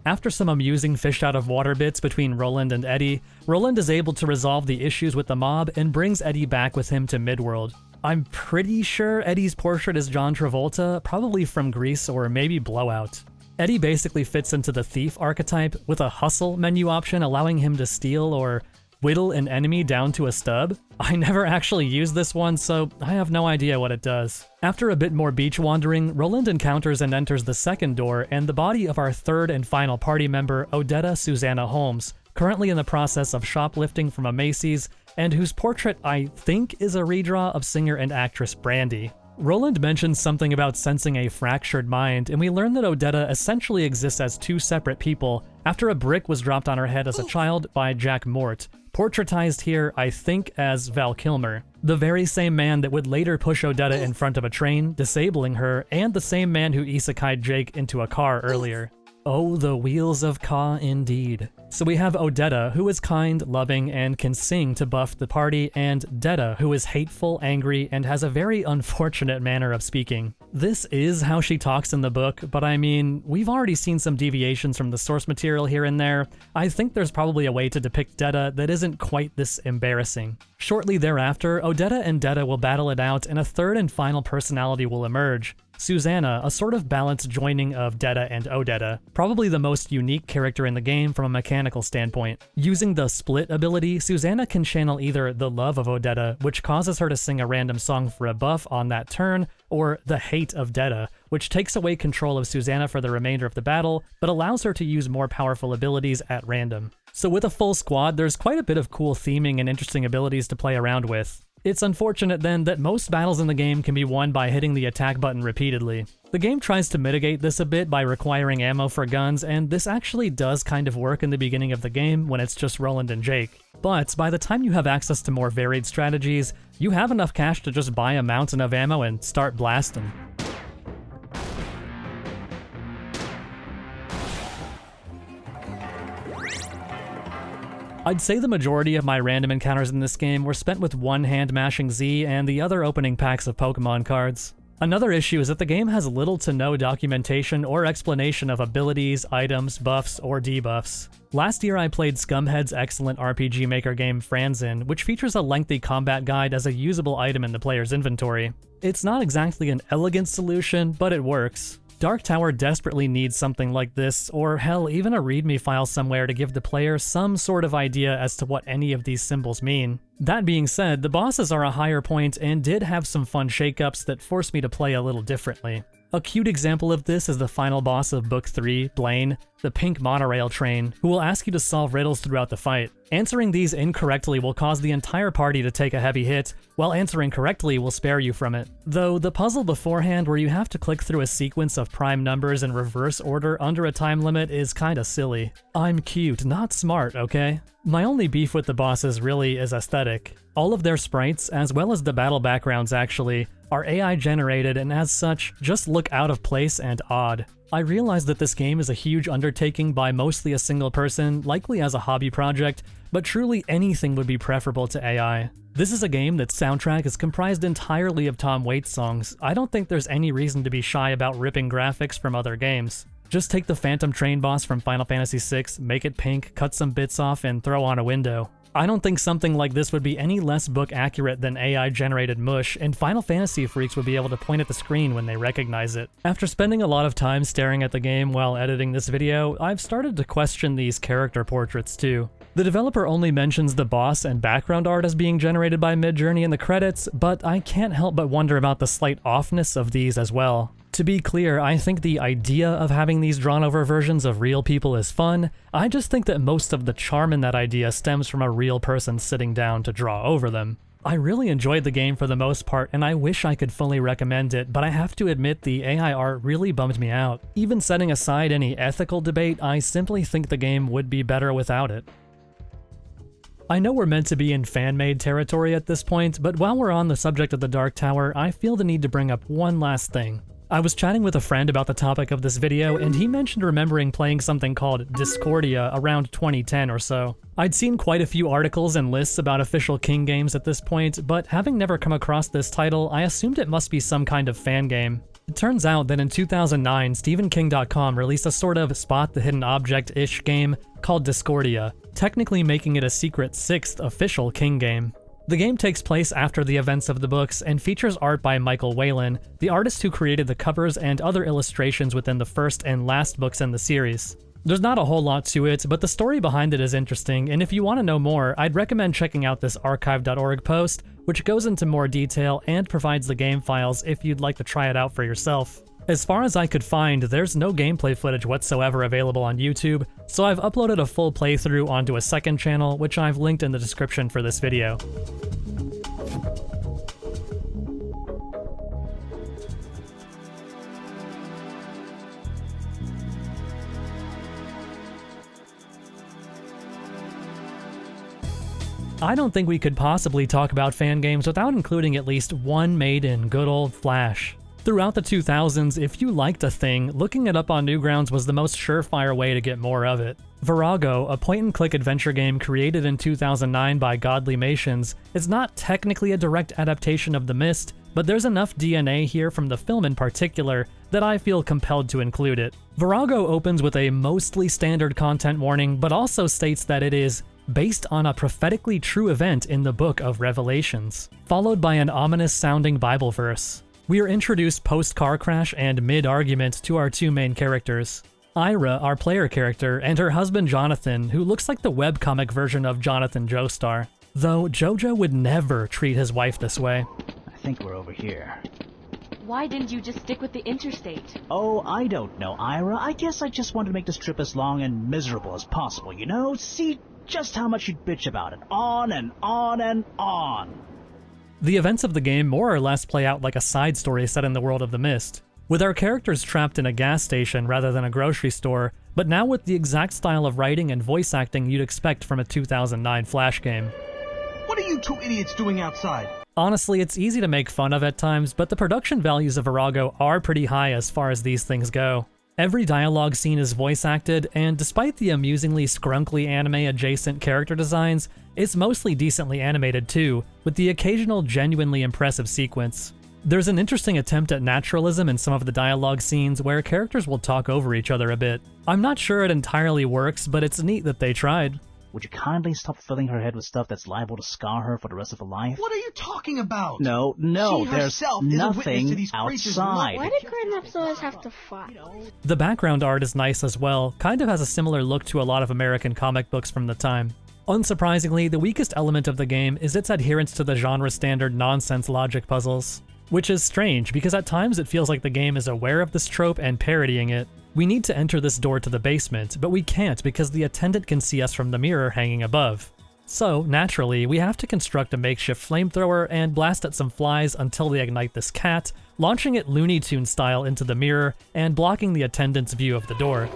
After some amusing fish-out-of-water bits between Roland and Eddie, Roland is able to resolve the issues with the mob and brings Eddie back with him to Midworld. I'm pretty sure Eddie's portrait is John Travolta, probably from Grease or maybe Blowout. Eddie basically fits into the thief archetype, with a hustle menu option allowing him to steal or whittle an enemy down to a stub. I never actually used this one, so I have no idea what it does. After a bit more beach wandering, Roland encounters and enters the second door and the body of our third and final party member, Odetta Susanna Holmes, currently in the process of shoplifting from a Macy's, and whose portrait I think is a redraw of singer and actress Brandy. Roland mentions something about sensing a fractured mind, and we learn that Odetta essentially exists as two separate people after a brick was dropped on her head as a child by Jack Mort, portraitized here, I think, as Val Kilmer, the very same man that would later push Odetta in front of a train, disabling her, and the same man who isekai'd Jake into a car earlier. Oh, the wheels of Ka indeed. So we have Odetta, who is kind, loving, and can sing to buff the party, and Detta, who is hateful, angry, and has a very unfortunate manner of speaking. This is how she talks in the book, but I mean, we've already seen some deviations from the source material here and there. I think there's probably a way to depict Detta that isn't quite this embarrassing. Shortly thereafter, Odetta and Detta will battle it out, and a third and final personality will emerge. Susanna, a sort of balanced joining of Detta and Odetta, probably the most unique character in the game from a mechanical standpoint. Using the split ability, Susanna can channel either the love of Odetta, which causes her to sing a random song for a buff on that turn, or the hate of Detta, which takes away control of Susanna for the remainder of the battle, but allows her to use more powerful abilities at random. So with a full squad, there's quite a bit of cool theming and interesting abilities to play around with. It's unfortunate then that most battles in the game can be won by hitting the attack button repeatedly. The game tries to mitigate this a bit by requiring ammo for guns, and this actually does kind of work in the beginning of the game when it's just Roland and Jake. But by the time you have access to more varied strategies, you have enough cash to just buy a mountain of ammo and start blasting. I'd say the majority of my random encounters in this game were spent with one hand mashing Z and the other opening packs of Pokemon cards. Another issue is that the game has little to no documentation or explanation of abilities, items, buffs, or debuffs. Last year I played Scumhead's excellent RPG Maker game Franzen, which features a lengthy combat guide as a usable item in the player's inventory. It's not exactly an elegant solution, but it works. Dark Tower desperately needs something like this, or hell, even a readme file somewhere to give the player some sort of idea as to what any of these symbols mean. That being said, the bosses are a higher point and did have some fun shakeups that forced me to play a little differently. A cute example of this is the final boss of Book 3, Blaine, the pink monorail train, who will ask you to solve riddles throughout the fight. Answering these incorrectly will cause the entire party to take a heavy hit, while answering correctly will spare you from it. Though the puzzle beforehand where you have to click through a sequence of prime numbers in reverse order under a time limit is kinda silly. I'm cute, not smart, okay? My only beef with the bosses really is aesthetic. All of their sprites, as well as the battle backgrounds actually, are AI generated and as such, just look out of place and odd. I realize that this game is a huge undertaking by mostly a single person, likely as a hobby project, but truly anything would be preferable to AI. This is a game that's soundtrack is comprised entirely of Tom Waits songs. I don't think there's any reason to be shy about ripping graphics from other games. Just take the Phantom Train boss from Final Fantasy VI, make it pink, cut some bits off, and throw on a window. I don't think something like this would be any less book accurate than AI-generated mush, and Final Fantasy freaks would be able to point at the screen when they recognize it. After spending a lot of time staring at the game while editing this video, I've started to question these character portraits too. The developer only mentions the boss and background art as being generated by Midjourney in the credits, but I can't help but wonder about the slight offness of these as well. To be clear, I think the idea of having these drawn-over versions of real people is fun. I just think that most of the charm in that idea stems from a real person sitting down to draw over them. I really enjoyed the game for the most part, and I wish I could fully recommend it, but I have to admit the AI art really bummed me out. Even setting aside any ethical debate, I simply think the game would be better without it. I know we're meant to be in fan-made territory at this point, but while we're on the subject of the Dark Tower, I feel the need to bring up one last thing. I was chatting with a friend about the topic of this video, and he mentioned remembering playing something called Discordia around 2010 or so. I'd seen quite a few articles and lists about official King games at this point, but having never come across this title, I assumed it must be some kind of fan game. It turns out that in 2009, StephenKing.com released a sort of spot the hidden object-ish game called Discordia, technically making it a secret 6th official King game. The game takes place after the events of the books and features art by Michael Whalen, the artist who created the covers and other illustrations within the first and last books in the series. There's not a whole lot to it, but the story behind it is interesting, and if you want to know more, I'd recommend checking out this archive.org post, which goes into more detail and provides the game files if you'd like to try it out for yourself. As far as I could find, there's no gameplay footage whatsoever available on YouTube, so I've uploaded a full playthrough onto a second channel, which I've linked in the description for this video. I don't think we could possibly talk about fan games without including at least one made in good old Flash. Throughout the 2000s, if you liked a thing, looking it up on Newgrounds was the most surefire way to get more of it. Vorago, a point-and-click adventure game created in 2009 by Godly Mations, is not technically a direct adaptation of The Mist, but there's enough DNA here from the film in particular that I feel compelled to include it. Vorago opens with a mostly standard content warning, but also states that it is based on a prophetically true event in the Book of Revelations, followed by an ominous-sounding Bible verse. We are introduced post-car crash and mid-argument to our two main characters. Ira, our player character, and her husband Jonathan, who looks like the webcomic version of Jonathan Joestar. Though Jojo would never treat his wife this way. I think we're over here. Why didn't you just stick with the interstate? Oh, I don't know, Ira. I guess I just wanted to make this trip as long and miserable as possible, you know? See just how much you'd bitch about it. On and on and on. The events of the game more or less play out like a side story set in the world of The Mist, with our characters trapped in a gas station rather than a grocery store, but now with the exact style of writing and voice acting you'd expect from a 2009 Flash game. What are you two idiots doing outside? Honestly, it's easy to make fun of at times, but the production values of Vorago are pretty high as far as these things go. Every dialogue scene is voice acted, and despite the amusingly scrunkly anime-adjacent character designs, it's mostly decently animated too, with the occasional genuinely impressive sequence. There's an interesting attempt at naturalism in some of the dialogue scenes where characters will talk over each other a bit. I'm not sure it entirely works, but it's neat that they tried. Would you kindly stop filling her head with stuff that's liable to scar her for the rest of her life? What are you talking about? No, there's nothing outside. Why did grown-ups always have to fight? The background art is nice as well, kind of has a similar look to a lot of American comic books from the time. Unsurprisingly, the weakest element of the game is its adherence to the genre-standard nonsense logic puzzles. Which is strange, because at times it feels like the game is aware of this trope and parodying it. We need to enter this door to the basement, but we can't because the attendant can see us from the mirror hanging above. So, naturally, we have to construct a makeshift flamethrower and blast at some flies until they ignite this cat, launching it Looney Tunes style into the mirror and blocking the attendant's view of the door.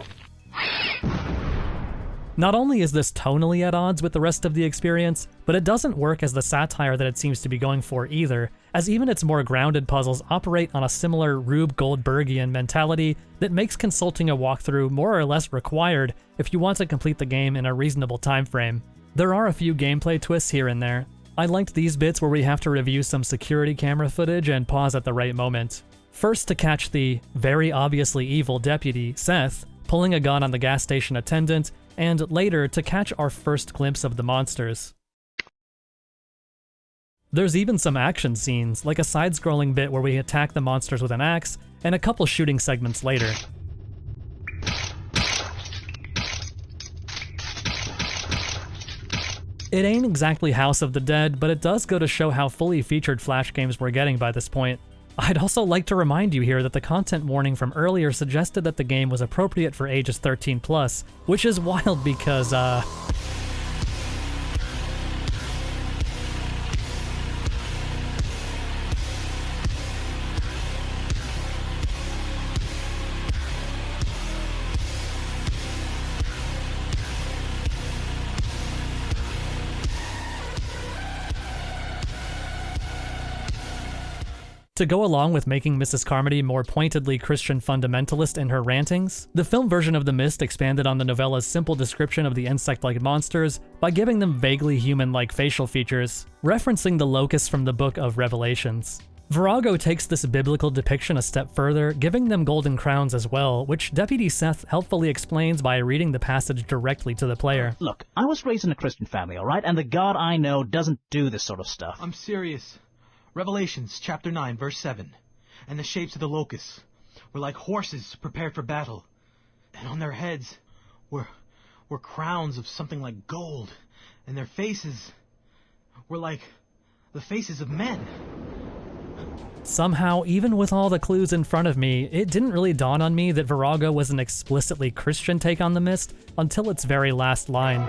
Not only is this tonally at odds with the rest of the experience, but it doesn't work as the satire that it seems to be going for either, as even its more grounded puzzles operate on a similar Rube Goldbergian mentality that makes consulting a walkthrough more or less required if you want to complete the game in a reasonable time frame. There are a few gameplay twists here and there. I liked these bits where we have to review some security camera footage and pause at the right moment. First to catch the very obviously evil deputy, Seth, pulling a gun on the gas station attendant, and later to catch our first glimpse of the monsters. There's even some action scenes, like a side-scrolling bit where we attack the monsters with an axe, and a couple shooting segments later. It ain't exactly House of the Dead, but it does go to show how fully featured Flash games we're getting by this point. I'd also like to remind you here that the content warning from earlier suggested that the game was appropriate for ages 13+, which is wild because, to go along with making Mrs. Carmody more pointedly Christian fundamentalist in her rantings, the film version of The Mist expanded on the novella's simple description of the insect-like monsters by giving them vaguely human-like facial features, referencing the locusts from the Book of Revelations. Vorago takes this biblical depiction a step further, giving them golden crowns as well, which Deputy Seth helpfully explains by reading the passage directly to the player. Look, I was raised in a Christian family, alright? And the God I know doesn't do this sort of stuff. I'm serious. Revelations chapter 9, verse 7. And the shapes of the locusts were like horses prepared for battle, and on their heads were crowns of something like gold, and their faces were like the faces of men. Somehow, even with all the clues in front of me, it didn't really dawn on me that Vorago was an explicitly Christian take on The Mist until its very last line.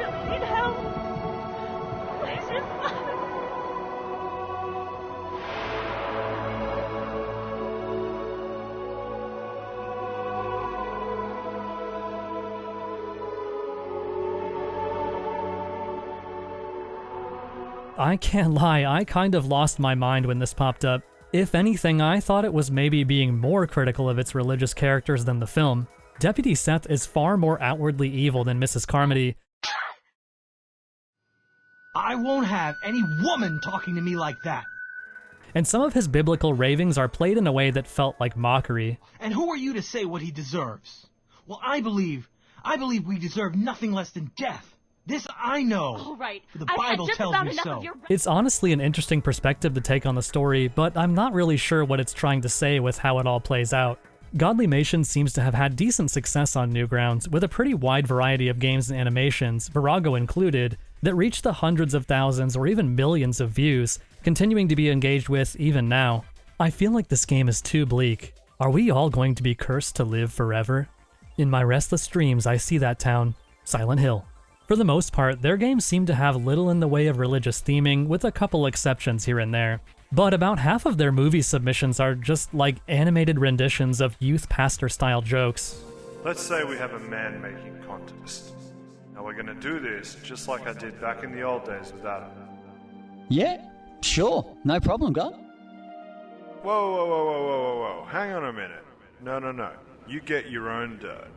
I can't lie, I kind of lost my mind when this popped up. If anything, I thought it was maybe being more critical of its religious characters than the film. Deputy Seth is far more outwardly evil than Mrs. Carmody. I won't have any woman talking to me like that. And some of his biblical ravings are played in a way that felt like mockery. And who are you to say what he deserves? Well, I believe we deserve nothing less than death. This I know. All right. The Bible tells me so. It's honestly an interesting perspective to take on the story, but I'm not really sure what it's trying to say with how it all plays out. Godlymation seems to have had decent success on Newgrounds, with a pretty wide variety of games and animations, Vorago included, that reach the hundreds of thousands or even millions of views, continuing to be engaged with even now. I feel like this game is too bleak. Are we all going to be cursed to live forever? In my restless dreams, I see that town, Silent Hill. For the most part, their games seem to have little in the way of religious theming, with a couple exceptions here and there. But about half of their movie submissions are just like animated renditions of youth pastor-style jokes. Let's say we have a man-making contest. Now we're gonna do this just like I did back in the old days with Adam. Yeah, sure, no problem, God. Whoa, hang on a minute. No, you get your own dirt.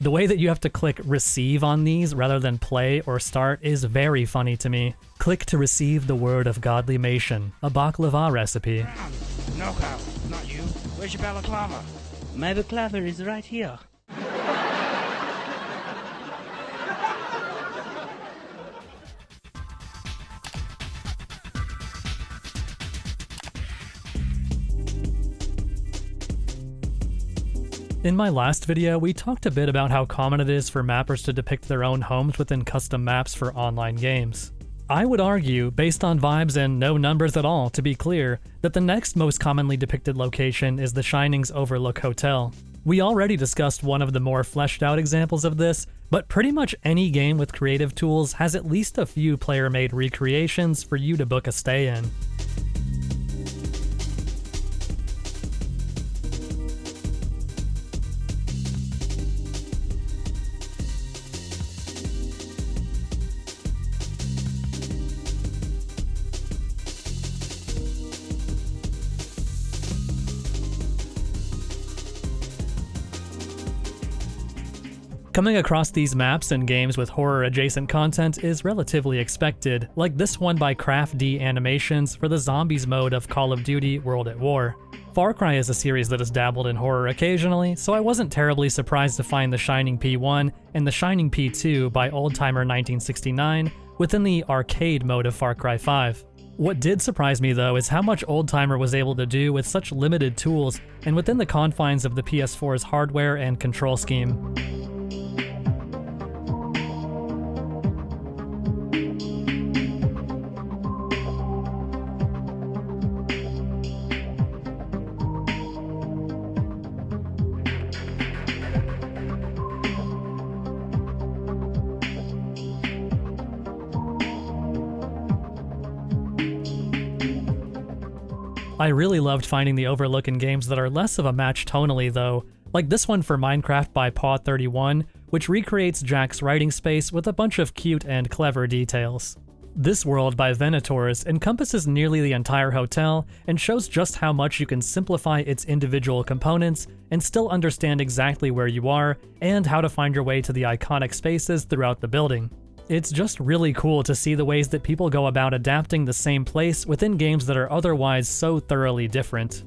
The way that you have to click receive on these rather than play or start is very funny to me. Click to receive the word of godlymation, a baklava recipe. No, Kyle, not you. Where's your balaclava? My balaclava is right here. In my last video, we talked a bit about how common it is for mappers to depict their own homes within custom maps for online games. I would argue, based on vibes and no numbers at all, to be clear, that the next most commonly depicted location is The Shining's Overlook Hotel. We already discussed one of the more fleshed out examples of this, but pretty much any game with creative tools has at least a few player-made recreations for you to book a stay in. Coming across these maps and games with horror-adjacent content is relatively expected, like this one by Craft D Animations for the Zombies mode of Call of Duty World at War. Far Cry is a series that has dabbled in horror occasionally, so I wasn't terribly surprised to find The Shining P1 and The Shining P2 by Oldtimer 1969 within the arcade mode of Far Cry 5. What did surprise me though is how much Oldtimer was able to do with such limited tools and within the confines of the PS4's hardware and control scheme. I really loved finding the overlook in games that are less of a match tonally though, like this one for Minecraft by Paw31, which recreates Jack's writing space with a bunch of cute and clever details. This world by Venators encompasses nearly the entire hotel and shows just how much you can simplify its individual components and still understand exactly where you are and how to find your way to the iconic spaces throughout the building. It's just really cool to see the ways that people go about adapting the same place within games that are otherwise so thoroughly different.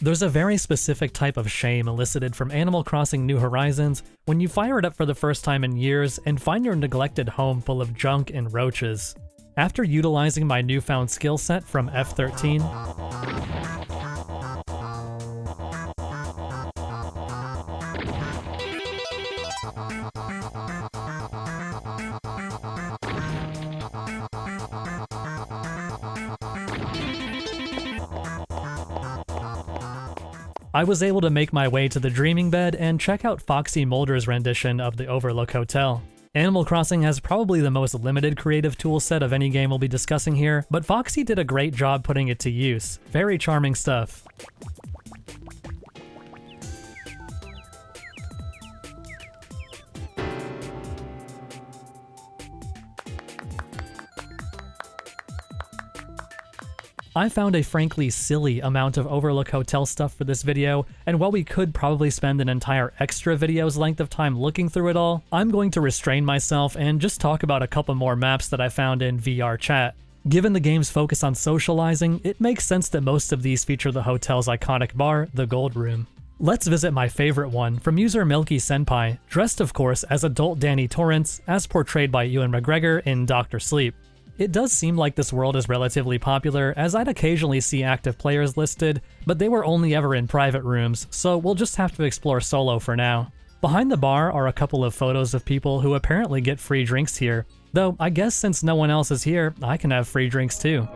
There's a very specific type of shame elicited from Animal Crossing New Horizons when you fire it up for the first time in years and find your neglected home full of junk and roaches. After utilizing my newfound skill set from F13, I was able to make my way to the Dreaming Bed and check out Foxy Mulder's rendition of the Overlook Hotel. Animal Crossing has probably the most limited creative toolset of any game we'll be discussing here, but Foxy did a great job putting it to use. Very charming stuff. I found a frankly silly amount of Overlook Hotel stuff for this video, and while we could probably spend an entire extra video's length of time looking through it all, I'm going to restrain myself and just talk about a couple more maps that I found in VR chat. Given the game's focus on socializing, it makes sense that most of these feature the hotel's iconic bar, the Gold Room. Let's visit my favorite one, from user Milky Senpai, dressed of course as adult Danny Torrance, as portrayed by Ewan McGregor in Dr. Sleep. It does seem like this world is relatively popular, as I'd occasionally see active players listed, but they were only ever in private rooms, so we'll just have to explore solo for now. Behind the bar are a couple of photos of people who apparently get free drinks here, though I guess since no one else is here, I can have free drinks too.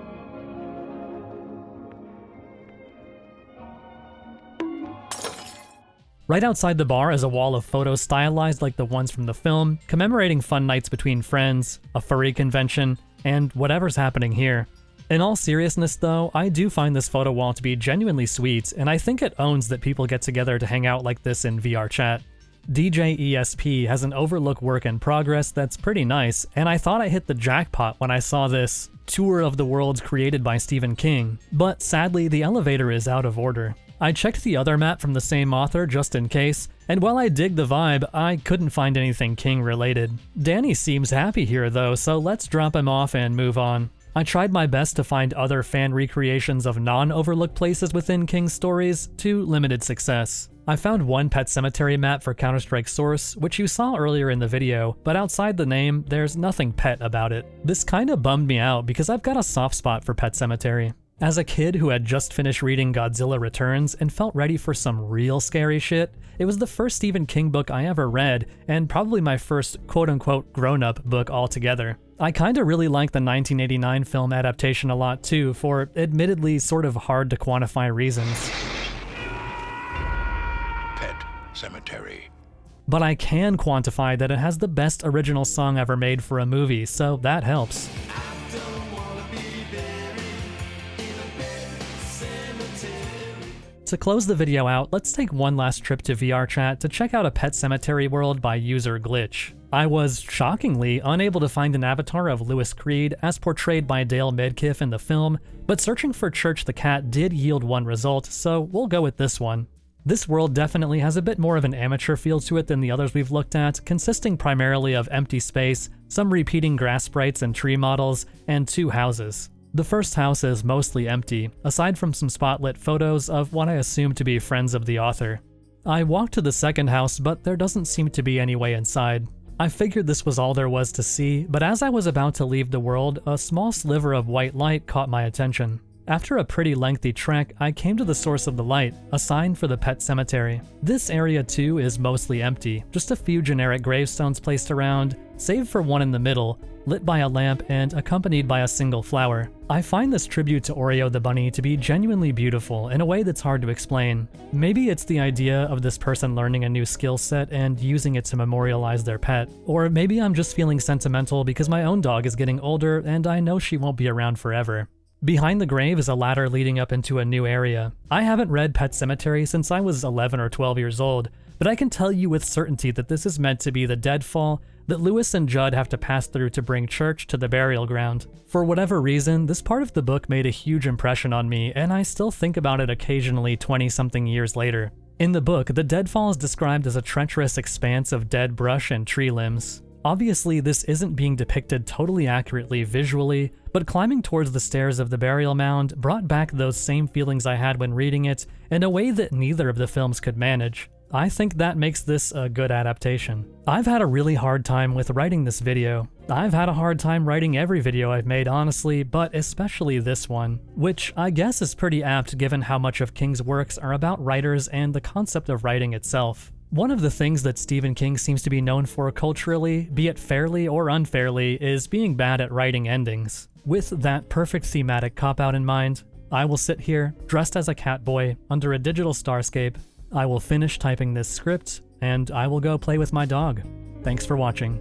Right outside the bar is a wall of photos stylized like the ones from the film, commemorating fun nights between friends, a furry convention, and whatever's happening here. In all seriousness though, I do find this photo wall to be genuinely sweet, and I think it owns that people get together to hang out like this in VR chat. DJ ESP has an Overlook work in progress that's pretty nice, and I thought I hit the jackpot when I saw this tour of the worlds created by Stephen King, but sadly the elevator is out of order. I checked the other map from the same author just in case, and while I dig the vibe, I couldn't find anything King related. Danny seems happy here though, so let's drop him off and move on. I tried my best to find other fan recreations of non-Overlook places within King's stories, to limited success. I found one Pet Cemetery map for Counter-Strike Source, which you saw earlier in the video, but outside the name, there's nothing pet about it. This kinda bummed me out because I've got a soft spot for Pet Cemetery. As a kid who had just finished reading Godzilla Returns and felt ready for some real scary shit, it was the first Stephen King book I ever read, and probably my first quote-unquote grown-up book altogether. I kinda really like the 1989 film adaptation a lot too, for admittedly sort of hard to quantify reasons. Pet Cemetery. But I can quantify that it has the best original song ever made for a movie, so that helps. To close the video out, let's take one last trip to VRChat to check out a Pet Cemetery world by user Glitch. I was, shockingly, unable to find an avatar of Louis Creed as portrayed by Dale Midkiff in the film, but searching for Church the Cat did yield one result, so we'll go with this one. This world definitely has a bit more of an amateur feel to it than the others we've looked at, consisting primarily of empty space, some repeating grass sprites and tree models, and 2 houses. The first house is mostly empty, aside from some spotlit photos of what I assume to be friends of the author. I walked to the second house, but there doesn't seem to be any way inside. I figured this was all there was to see, but as I was about to leave the world, a small sliver of white light caught my attention. After a pretty lengthy trek, I came to the source of the light, a sign for the pet cemetery. This area too is mostly empty, just a few generic gravestones placed around, save for one in the middle, lit by a lamp and accompanied by a single flower. I find this tribute to Oreo the bunny to be genuinely beautiful in a way that's hard to explain. Maybe it's the idea of this person learning a new skill set and using it to memorialize their pet. Or maybe I'm just feeling sentimental because my own dog is getting older and I know she won't be around forever. Behind the grave is a ladder leading up into a new area. I haven't read Pet Sematary since I was 11 or 12 years old, but I can tell you with certainty that this is meant to be the deadfall that Lewis and Judd have to pass through to bring Church to the burial ground. For whatever reason, this part of the book made a huge impression on me, and I still think about it occasionally 20-something years later. In the book, the deadfall is described as a treacherous expanse of dead brush and tree limbs. Obviously, this isn't being depicted totally accurately visually, but climbing towards the stairs of the burial mound brought back those same feelings I had when reading it in a way that neither of the films could manage. I think that makes this a good adaptation. I've had a really hard time with writing this video. I've had a hard time writing every video I've made, honestly, but especially this one, which I guess is pretty apt given how much of King's works are about writers and the concept of writing itself. One of the things that Stephen King seems to be known for culturally, be it fairly or unfairly, is being bad at writing endings. With that perfect thematic cop-out in mind, I will sit here, dressed as a cat boy, under a digital starscape. I will finish typing this script, and I will go play with my dog. Thanks for watching.